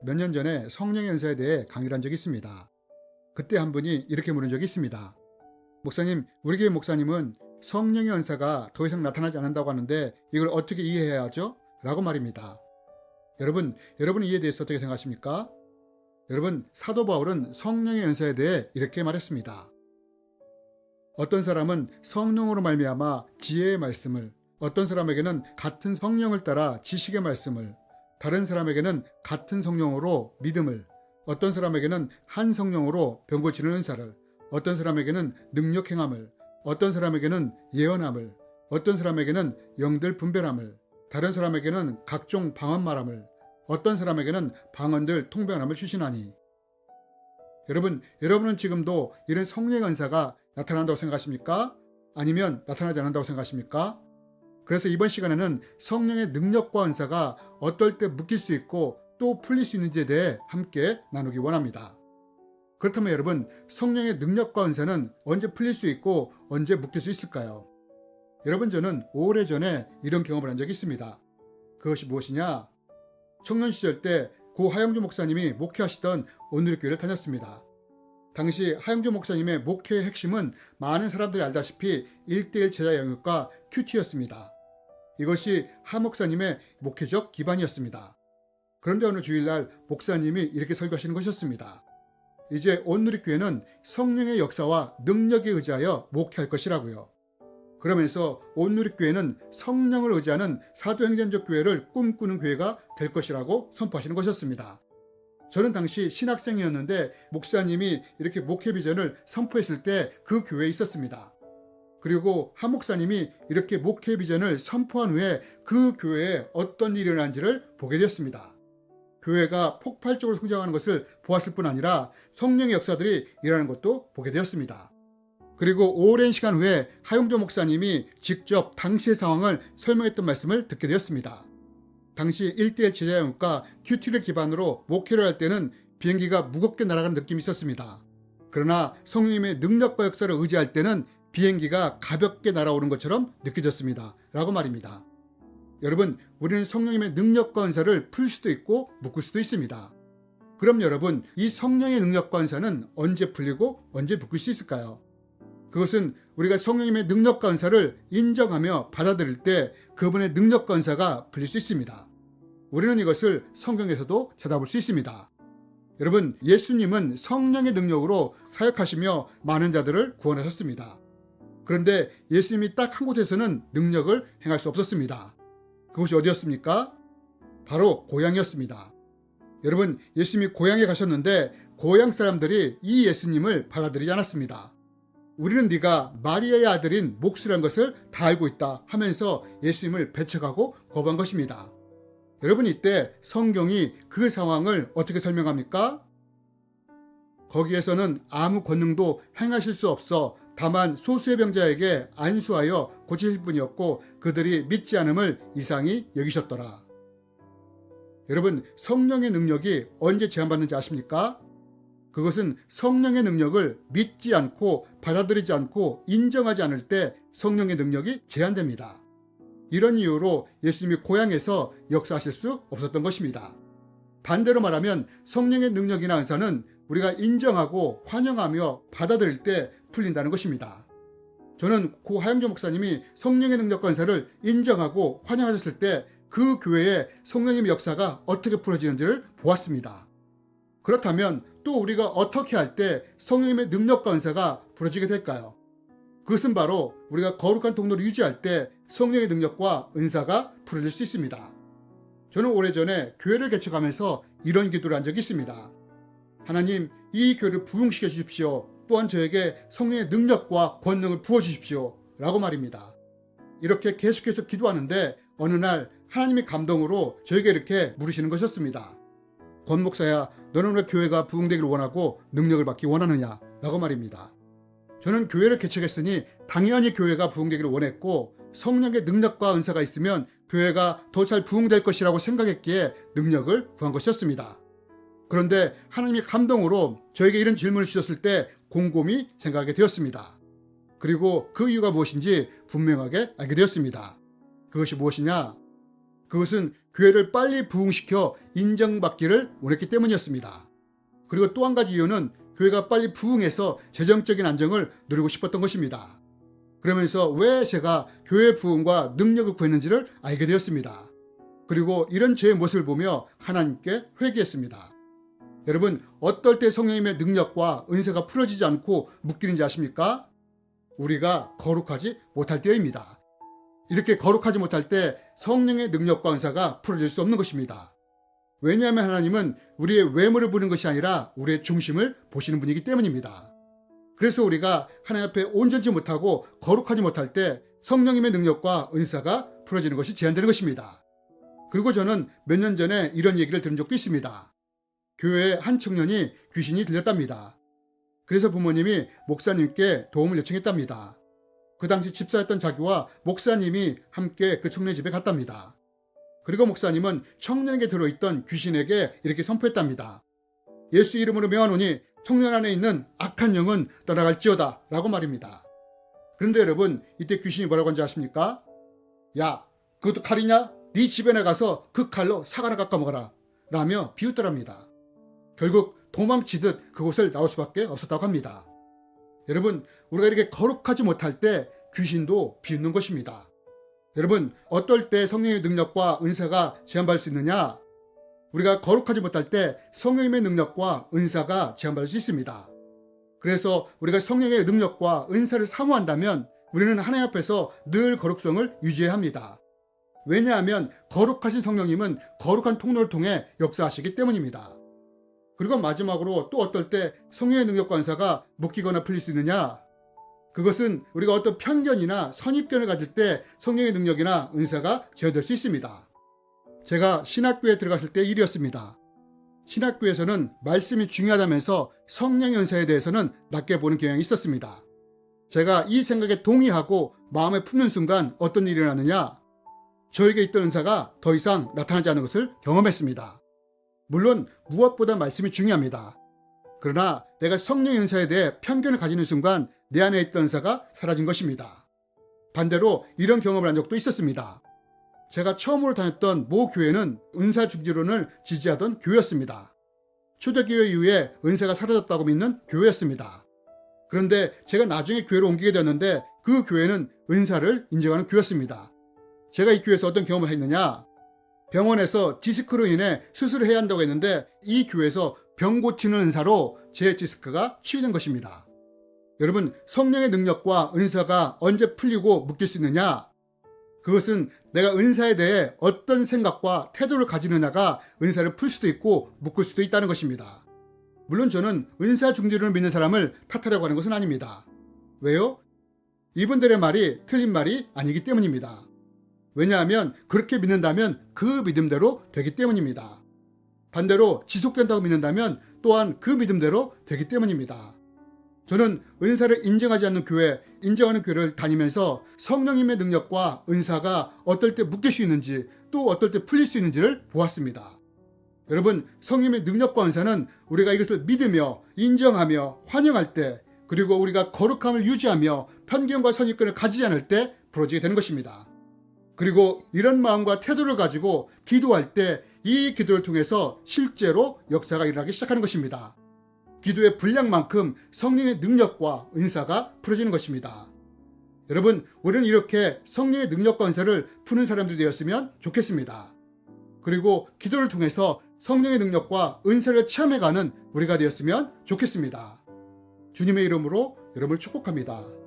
몇 년 전에 성령의 은사에 대해 강의를 한 적이 있습니다. 그때 한 분이 이렇게 물은 적이 있습니다. 목사님, 우리 교회 목사님은 성령의 은사가 더 이상 나타나지 않는다고 하는데 이걸 어떻게 이해해야 하죠? 라고 말입니다. 여러분 이해에 대해서 어떻게 생각하십니까? 여러분, 사도 바울은 성령의 은사에 대해 이렇게 말했습니다. 어떤 사람은 성령으로 말미암아 지혜의 말씀을, 어떤 사람에게는 같은 성령을 따라 지식의 말씀을, 다른 사람에게는 같은 성령으로 믿음을, 어떤 사람에게는 한 성령으로 병 고치는 은사를, 어떤 사람에게는 능력 행함을, 어떤 사람에게는 예언함을, 어떤 사람에게는 영들 분별함을, 다른 사람에게는 각종 방언 말함을, 어떤 사람에게는 방언들 통변함을 주시나니. 여러분은 지금도 이런 성령의 은사가 나타난다고 생각하십니까? 아니면 나타나지 않는다고 생각하십니까? 그래서 이번 시간에는 성령의 능력과 은사가 어떨 때 묶일 수 있고 또 풀릴 수 있는지에 대해 함께 나누기 원합니다. 그렇다면 여러분, 성령의 능력과 은사는 언제 풀릴 수 있고 언제 묶일 수 있을까요? 여러분, 저는 오래전에 이런 경험을 한 적이 있습니다. 그것이 무엇이냐? 청년 시절 때 고 하영주 목사님이 목회하시던 온누리교회를 다녔습니다. 당시 하영주 목사님의 목회의 핵심은 많은 사람들이 알다시피 1:1 제자 영역과 큐티였습니다. 이것이 하 목사님의 목회적 기반이었습니다. 그런데 어느 주일날 목사님이 이렇게 설교하시는 것이었습니다. 이제 온누리교회는 성령의 역사와 능력에 의지하여 목회할 것이라고요. 그러면서 온누리교회는 성령을 의지하는 사도행전적 교회를 꿈꾸는 교회가 될 것이라고 선포하시는 것이었습니다. 저는 당시 신학생이었는데 목사님이 이렇게 목회 비전을 선포했을 때 그 교회에 있었습니다. 그리고 하 목사님이 이렇게 목회 비전을 선포한 후에 그 교회에 어떤 일이 일어난지를 보게 되었습니다. 교회가 폭발적으로 성장하는 것을 보았을 뿐 아니라 성령의 역사들이 일어나는 것도 보게 되었습니다. 그리고 오랜 시간 후에 하용조 목사님이 직접 당시의 상황을 설명했던 말씀을 듣게 되었습니다. 당시 1:1 제자영역과 큐티를 기반으로 목회를 할 때는 비행기가 무겁게 날아가는 느낌이 있었습니다. 그러나 성령님의 능력과 역사를 의지할 때는 비행기가 가볍게 날아오는 것처럼 느껴졌습니다. 라고 말입니다. 여러분, 우리는 성령님의 능력과 은사를 풀 수도 있고 묶을 수도 있습니다. 그럼 여러분, 이 성령의 능력과 은사는 언제 풀리고 언제 묶을 수 있을까요? 그것은 우리가 성령님의 능력과 은사를 인정하며 받아들일 때 그분의 능력과 은사가 풀릴 수 있습니다. 우리는 이것을 성경에서도 찾아볼 수 있습니다. 여러분, 예수님은 성령의 능력으로 사역하시며 많은 자들을 구원하셨습니다. 그런데 예수님이 딱 한 곳에서는 능력을 행할 수 없었습니다. 그곳이 어디였습니까? 바로 고향이었습니다. 여러분, 예수님이 고향에 가셨는데 고향 사람들이 이 예수님을 받아들이지 않았습니다. 우리는 네가 마리아의 아들인 목수라는 것을 다 알고 있다 하면서 예수님을 배척하고 거부한 것입니다. 여러분, 이때 성경이 그 상황을 어떻게 설명합니까? 거기에서는 아무 권능도 행하실 수 없어 다만 소수의 병자에게 안수하여 고치실 뿐이었고 그들이 믿지 않음을 이상히 여기셨더라. 여러분, 성령의 능력이 언제 제한받는지 아십니까? 그것은 성령의 능력을 믿지 않고 받아들이지 않고 인정하지 않을 때 성령의 능력이 제한됩니다. 이런 이유로 예수님이 고향에서 역사하실 수 없었던 것입니다. 반대로 말하면 성령의 능력이나 은사는 우리가 인정하고 환영하며 받아들일 때 풀린다는 것입니다. 저는 고 하영조 목사님이 성령의 능력과 은사를 인정하고 환영하셨을 때 그 교회에 성령님의 역사가 어떻게 풀어지는지를 보았습니다. 그렇다면 또 우리가 어떻게 할 때 성령님의 능력과 은사가 풀어지게 될까요? 그것은 바로 우리가 거룩한 통로를 유지할 때 성령의 능력과 은사가 풀어질 수 있습니다. 저는 오래전에 교회를 개척하면서 이런 기도를 한 적이 있습니다. 하나님, 이 교회를 부흥시켜 주십시오. 또한 저에게 성령의 능력과 권능을 부어주십시오. 라고 말입니다. 이렇게 계속해서 기도하는데 어느 날 하나님의 감동으로 저에게 이렇게 물으시는 것이었습니다. 권 목사야, 너는 왜 교회가 부흥되기를 원하고 능력을 받기 원하느냐? 라고 말입니다. 저는 교회를 개척했으니 당연히 교회가 부흥되기를 원했고 성령의 능력과 은사가 있으면 교회가 더 잘 부흥될 것이라고 생각했기에 능력을 구한 것이었습니다. 그런데 하나님의 감동으로 저에게 이런 질문을 주셨을 때 곰곰이 생각하게 되었습니다. 그리고 그 이유가 무엇인지 분명하게 알게 되었습니다. 그것이 무엇이냐? 그것은 교회를 빨리 부흥시켜 인정받기를 원했기 때문이었습니다. 그리고 또 한 가지 이유는 교회가 빨리 부흥해서 재정적인 안정을 누리고 싶었던 것입니다. 그러면서 왜 제가 교회 부흥과 능력을 구했는지를 알게 되었습니다. 그리고 이런 제 모습을 보며 하나님께 회개했습니다. 여러분, 어떨 때 성령님의 능력과 은사가 풀어지지 않고 묶이는지 아십니까? 우리가 거룩하지 못할 때입니다. 이렇게 거룩하지 못할 때 성령의 능력과 은사가 풀어질 수 없는 것입니다. 왜냐하면 하나님은 우리의 외모를 보는 것이 아니라 우리의 중심을 보시는 분이기 때문입니다. 그래서 우리가 하나님 앞에 온전치 못하고 거룩하지 못할 때 성령님의 능력과 은사가 풀어지는 것이 제한되는 것입니다. 그리고 저는 몇 년 전에 이런 얘기를 들은 적도 있습니다. 교회에 한 청년이 귀신이 들렸답니다. 그래서 부모님이 목사님께 도움을 요청했답니다. 그 당시 집사였던 자기와 목사님이 함께 그 청년 집에 갔답니다. 그리고 목사님은 청년에게 들어있던 귀신에게 이렇게 선포했답니다. 예수 이름으로 명하노니 청년 안에 있는 악한 영은 떠나갈지어다 라고 말입니다. 그런데 여러분, 이때 귀신이 뭐라고 한지 아십니까? 야, 그것도 칼이냐? 네 집에 나가서 그 칼로 사과나 깎아 먹어라 라며 비웃더랍니다. 결국 도망치듯 그곳을 나올 수밖에 없었다고 합니다. 여러분, 우리가 이렇게 거룩하지 못할 때 귀신도 비웃는 것입니다. 여러분, 어떨 때 성령의 능력과 은사가 제한받을 수 있느냐? 우리가 거룩하지 못할 때 성령님의 능력과 은사가 제한받을 수 있습니다. 그래서 우리가 성령의 능력과 은사를 사모한다면 우리는 하나님 앞에서 늘 거룩성을 유지해야 합니다. 왜냐하면 거룩하신 성령님은 거룩한 통로를 통해 역사하시기 때문입니다. 그리고 마지막으로 또 어떨 때 성령의 능력과 은사가 묶이거나 풀릴 수 있느냐? 그것은 우리가 어떤 편견이나 선입견을 가질 때 성령의 능력이나 은사가 제어될 수 있습니다. 제가 신학교에 들어갔을 때 일이었습니다. 신학교에서는 말씀이 중요하다면서 성령의 은사에 대해서는 낮게 보는 경향이 있었습니다. 제가 이 생각에 동의하고 마음에 품는 순간 어떤 일이 일어나느냐? 저에게 있던 은사가 더 이상 나타나지 않는 것을 경험했습니다. 물론 무엇보다 말씀이 중요합니다. 그러나 내가 성령의 은사에 대해 편견을 가지는 순간 내 안에 있던 은사가 사라진 것입니다. 반대로 이런 경험을 한 적도 있었습니다. 제가 처음으로 다녔던 모 교회는 은사 중지론을 지지하던 교회였습니다. 초대교회 이후에 은사가 사라졌다고 믿는 교회였습니다. 그런데 제가 나중에 교회로 옮기게 되었는데 그 교회는 은사를 인정하는 교회였습니다. 제가 이 교회에서 어떤 경험을 했느냐? 병원에서 디스크로 인해 수술을 해야 한다고 했는데 이 교회에서 병 고치는 은사로 제 디스크가 치유된 것입니다. 여러분, 성령의 능력과 은사가 언제 풀리고 묶일 수 있느냐? 그것은 내가 은사에 대해 어떤 생각과 태도를 가지느냐가 은사를 풀 수도 있고 묶을 수도 있다는 것입니다. 물론 저는 은사 중지론을 믿는 사람을 탓하려고 하는 것은 아닙니다. 왜요? 이분들의 말이 틀린 말이 아니기 때문입니다. 왜냐하면 그렇게 믿는다면 그 믿음대로 되기 때문입니다. 반대로 지속된다고 믿는다면 또한 그 믿음대로 되기 때문입니다. 저는 은사를 인정하지 않는 교회, 인정하는 교회를 다니면서 성령님의 능력과 은사가 어떨 때 묶일 수 있는지 또 어떨 때 풀릴 수 있는지를 보았습니다. 여러분, 성령님의 능력과 은사는 우리가 이것을 믿으며 인정하며 환영할 때, 그리고 우리가 거룩함을 유지하며 편견과 선입견을 가지지 않을 때 풀어지게 되는 것입니다. 그리고 이런 마음과 태도를 가지고 기도할 때 이 기도를 통해서 실제로 역사가 일어나기 시작하는 것입니다. 기도의 분량만큼 성령의 능력과 은사가 풀어지는 것입니다. 여러분, 우리는 이렇게 성령의 능력과 은사를 푸는 사람들이 되었으면 좋겠습니다. 그리고 기도를 통해서 성령의 능력과 은사를 체험해가는 우리가 되었으면 좋겠습니다. 주님의 이름으로 여러분을 축복합니다.